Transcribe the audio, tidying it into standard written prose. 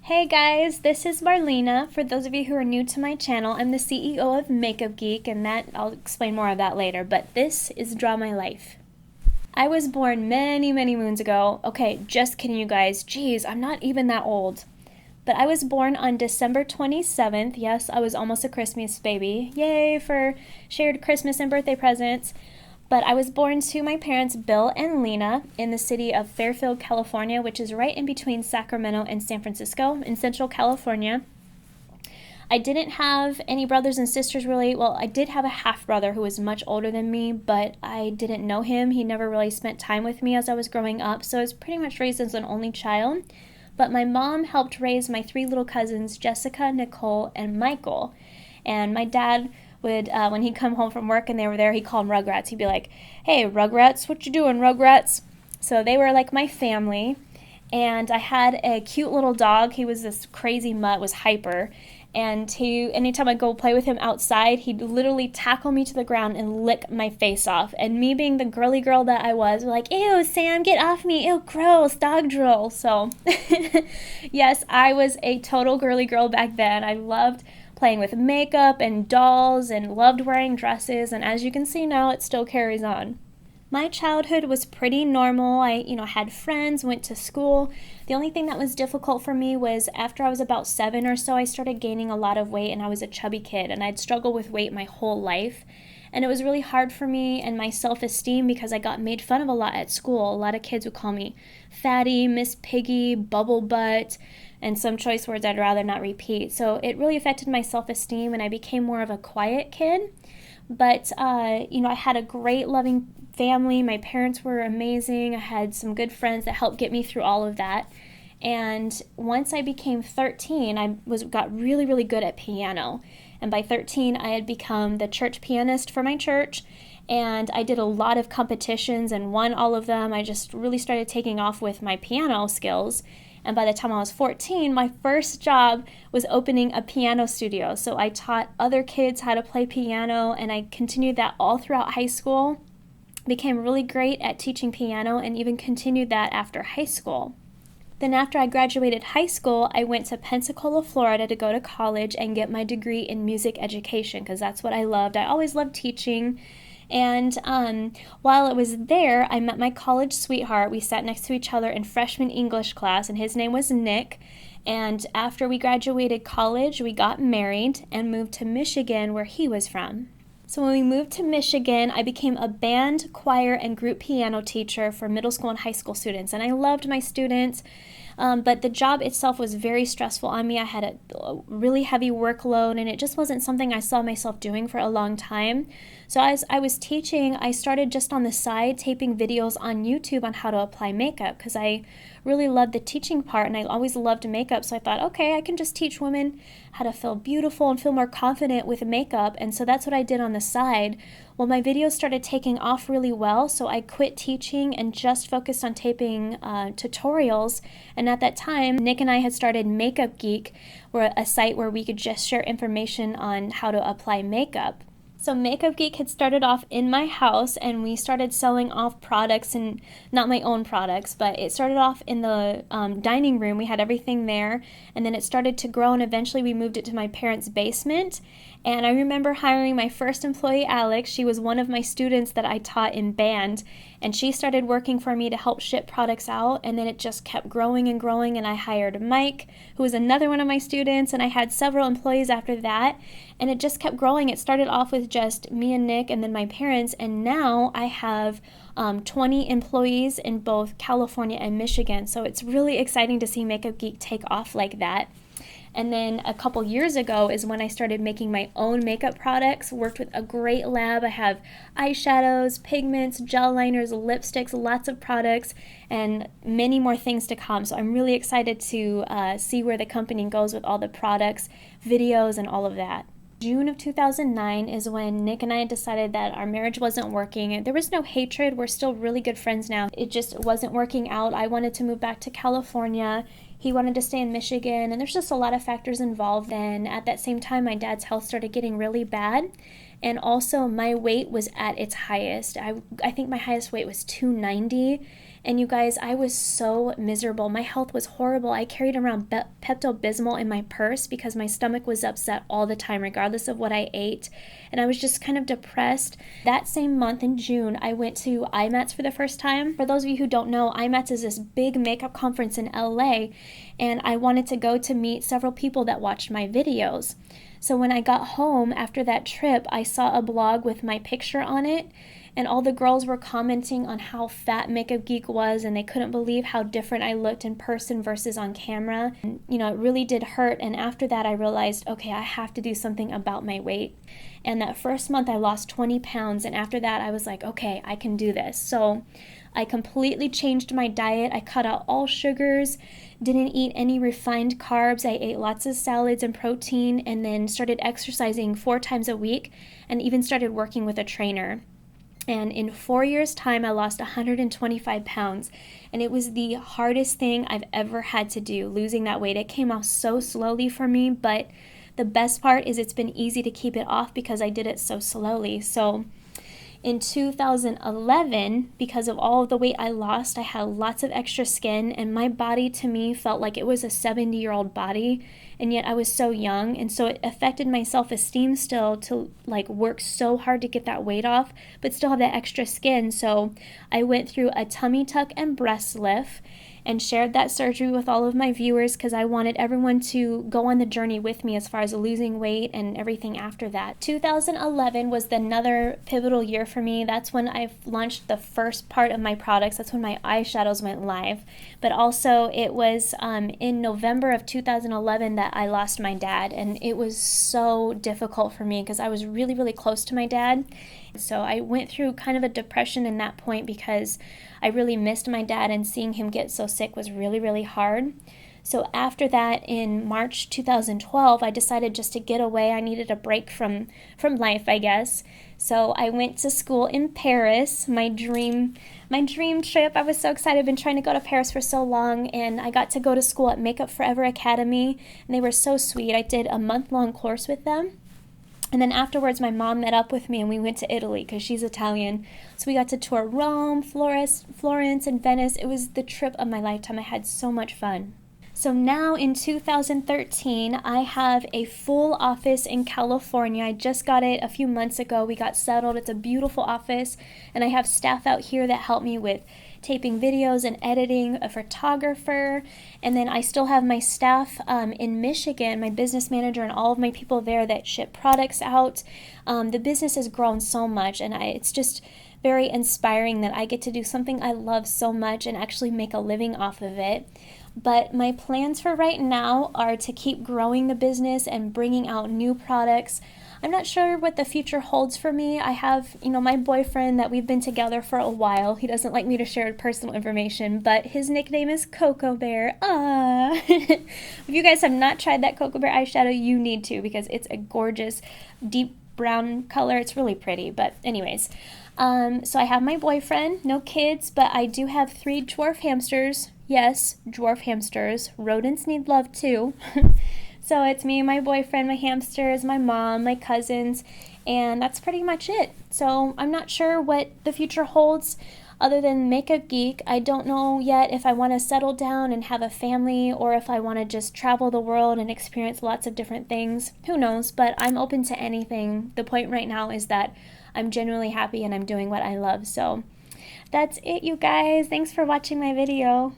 Hey guys, this is Marlena. For those of you who are new to my channel, I'm the CEO of Makeup Geek, and I'll explain more of that later, but this is Draw My Life. I was born many, many moons ago. Okay, just kidding you guys. Jeez, I'm not even that old. But I was born on December 27th. Yes, I was almost a Christmas baby. Yay for shared Christmas and birthday presents. But I was born to my parents, Bill and Lena, in the city of Fairfield, California, which is right in between Sacramento and San Francisco in Central California. I didn't have any brothers and sisters really. Well, I did have a half-brother who was much older than me, but I didn't know him. He never really spent time with me as I was growing up, so I was pretty much raised as an only child. But my mom helped raise my three little cousins, Jessica, Nicole, and Michael. And my dad would, when he'd come home from work and they were there, he'd call them Rugrats. He'd be like, "Hey, Rugrats, what you doing, Rugrats?" So they were like my family. And I had a cute little dog. He was this crazy mutt, was hyper. And anytime I'd go play with him outside, he'd literally tackle me to the ground and lick my face off. And me being the girly girl that I was, like, "Ew, Sam, get off me. Ew, gross, dog drool." So, yes, I was a total girly girl back then. I loved playing with makeup and dolls and loved wearing dresses. And as you can see now, it still carries on. My childhood was pretty normal. I, had friends, went to school. The only thing that was difficult for me was after I was about 7 or so, I started gaining a lot of weight and I was a chubby kid and I'd struggled with weight my whole life. And it was really hard for me and my self-esteem because I got made fun of a lot at school. A lot of kids would call me fatty, Miss Piggy, bubble butt, and some choice words I'd rather not repeat. So it really affected my self-esteem and I became more of a quiet kid. But, I had a great loving family. My parents were amazing. I had some good friends that helped get me through all of that. And once I became 13, I got really, really good at piano. And by 13, I had become the church pianist for my church. And I did a lot of competitions and won all of them. I just really started taking off with my piano skills. And by the time I was 14, my first job was opening a piano studio. So I taught other kids how to play piano, and I continued that all throughout high school. Became really great at teaching piano and even continued that after high school. Then after I graduated high school, I went to Pensacola, Florida to go to college and get my degree in music education because that's what I loved. I always loved teaching. And while I was there, I met my college sweetheart. We sat next to each other in freshman English class, and his name was Nick. And after we graduated college, we got married and moved to Michigan, where he was from. So when we moved to Michigan, I became a band, choir, and group piano teacher for middle school and high school students. And I loved my students, but the job itself was very stressful on me. I had a really heavy workload, and it just wasn't something I saw myself doing for a long time. So as I was teaching, I started just on the side taping videos on YouTube on how to apply makeup because I really loved the teaching part and I always loved makeup. So I thought, okay, I can just teach women how to feel beautiful and feel more confident with makeup. And so that's what I did on the side. Well, my videos started taking off really well, so I quit teaching and just focused on taping tutorials. And at that time, Nick and I had started Makeup Geek, a site where we could just share information on how to apply makeup. So Makeup Geek had started off in my house and we started selling off products, and not my own products, but it started off in the dining room. We had everything there, and then it started to grow, and eventually we moved it to my parents' basement. And I remember hiring my first employee, Alex. She was one of my students that I taught in band, and she started working for me to help ship products out, and then it just kept growing and growing, and I hired Mike, who was another one of my students, and I had several employees after that, and it just kept growing. It started off with just me and Nick and then my parents, and now I have 20 employees in both California and Michigan, so it's really exciting to see Makeup Geek take off like that. And then a couple years ago is when I started making my own makeup products, worked with a great lab. I have eyeshadows, pigments, gel liners, lipsticks, lots of products, and many more things to come. So I'm really excited to see where the company goes with all the products, videos, and all of that. June of 2009 is when Nick and I decided that our marriage wasn't working. There was no hatred. We're still really good friends now. It just wasn't working out. I wanted to move back to California. He wanted to stay in Michigan, and there's just a lot of factors involved. And at that same time, my dad's health started getting really bad. And also my weight was at its highest. I think my highest weight was 290. And you guys, I was so miserable. My health was horrible. I carried around Pepto-Bismol in my purse because my stomach was upset all the time, regardless of what I ate. And I was just kind of depressed. That same month in June, I went to IMATS for the first time. For those of you who don't know, IMATS is this big makeup conference in LA, and I wanted to go to meet several people that watched my videos. So when I got home after that trip, I saw a blog with my picture on it, and all the girls were commenting on how fat Makeup Geek was, and they couldn't believe how different I looked in person versus on camera. And, you know, it really did hurt, and after that I realized, okay, I have to do something about my weight. And that first month I lost 20 pounds, and after that I was like, okay, I can do this. So I completely changed my diet. I cut out all sugars, didn't eat any refined carbs. I ate lots of salads and protein, and then started exercising 4 times a week, and even started working with a trainer. And in 4 years' time, I lost 125 pounds. And it was the hardest thing I've ever had to do, losing that weight. It came off so slowly for me, but the best part is it's been easy to keep it off because I did it so slowly. So in 2011, because of all of the weight I lost, I had lots of extra skin, and my body to me felt like it was a 70-year-old body, and yet I was so young, and so it affected my self-esteem still to like work so hard to get that weight off, but still have that extra skin. So I went through a tummy tuck and breast lift and shared that surgery with all of my viewers because I wanted everyone to go on the journey with me as far as losing weight and everything after that. 2011 was another pivotal year for me. That's when I launched the first part of my products. That's when my eyeshadows went live. But also it was in November of 2011 that I lost my dad, and it was so difficult for me because I was really, really close to my dad. So I went through kind of a depression in that point because I really missed my dad, and seeing him get so sick was really, really hard. So after that, in March 2012, I decided just to get away. I needed a break from life, I guess. So I went to school in Paris, my dream trip. I was so excited. I've been trying to go to Paris for so long, and I got to go to school at Makeup Forever Academy, and they were so sweet. I did a month-long course with them. And then afterwards, my mom met up with me, and we went to Italy because she's Italian. So we got to tour Rome, Florence, and Venice. It was the trip of my lifetime. I had so much fun. So now in 2013, I have a full office in California. I just got it a few months ago. We got settled. It's a beautiful office, and I have staff out here that help me with taping videos and editing, a photographer, and then I still have my staff in Michigan, my business manager, and all of my people there that ship products out. The business has grown so much, and it's just very inspiring that I get to do something I love so much and actually make a living off of it. But my plans for right now are to keep growing the business and bringing out new products. I'm not sure what the future holds for me. I have, my boyfriend that we've been together for a while. He doesn't like me to share personal information, but his nickname is Cocoa Bear. If you guys have not tried that Cocoa Bear eyeshadow, you need to, because it's a gorgeous deep brown color. It's really pretty. But anyways, so I have my boyfriend, no kids, but I do have 3 dwarf hamsters. Yes, dwarf hamsters. Rodents need love too. So it's me, my boyfriend, my hamsters, my mom, my cousins, and that's pretty much it. So I'm not sure what the future holds other than Makeup Geek. I don't know yet if I want to settle down and have a family, or if I want to just travel the world and experience lots of different things. Who knows, but I'm open to anything. The point right now is that I'm genuinely happy and I'm doing what I love. So that's it, you guys. Thanks for watching my video.